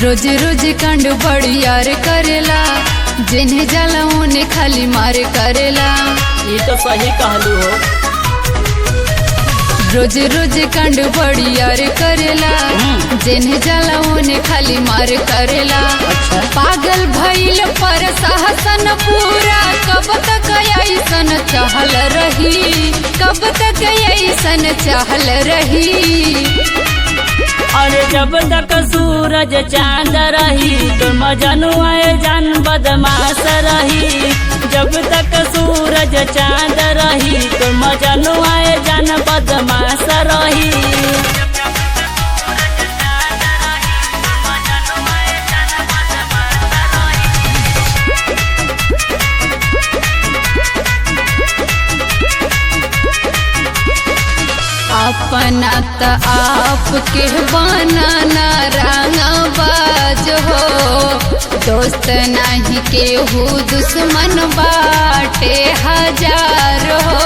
रोज रोज कांड बड़ी यार करेला, जिन्हें जाला उन्हें खाली मार करेला। ये तो सही कहलू हो। रोज रोज कांड बड़ी यार करेला, जिन्हें जाला उन्हें खाली मार करेला। अच्छा। पागल भइल पर शासन पूरा, कब तक ऐसन चाहल रही, कब तक ऐसन चाहल रही। अरे जब तक सूरज चांद रही तो मजनुआ जान बदमाश रही। जब तक सूरज चांद रही तो मजनुआ जान बदमाश रही। अपना त आप के बनाना रंगबाज हो, दोस्त नहीं केहू दुश्मन बाटे हजार हो।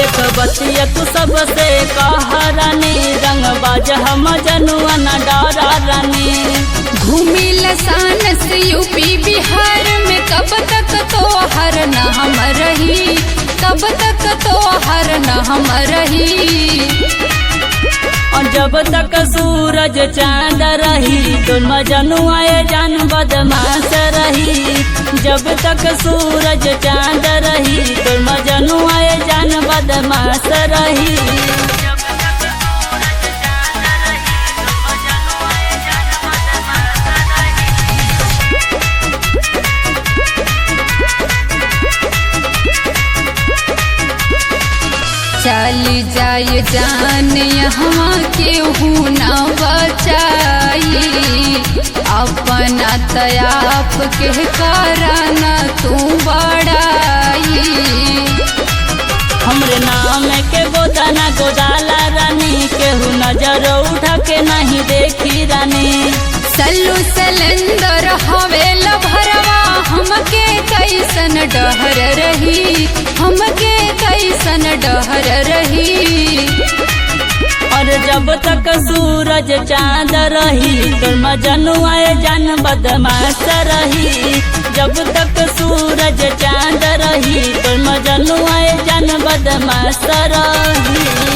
एक बतिया तू सबसे कह रानी, रंगबाज हम जनुआ न डरा रानी। घूमी लसान से यूपी बिहार में, कब तक तो हर न हम रही, कब तक तो हर न हम रही। और जब तक सूरज चांद रही तो मजनुआ जान बदमाश रही। जब तक सूरज चांद रही तो मजनुआ जान बदमाश रही। चली जाए जान यहाँ केहू न बचाई, अपना तयाप के कारण तू बड़ाई। हमरे नाम के गोदाना गोदाला रानी, केहू नजर उठा के नहीं देखी रानी। सल्लू सलेंदर हवेल भरवा, हमके कैसन डहर रही, हमके कैसन डहर रही। और जब तक सूरज चांद रही तो मजनुआ जान बदमाश रही। जब तक सूरज चांद रही तो मजनुआ जान बदमाश रही।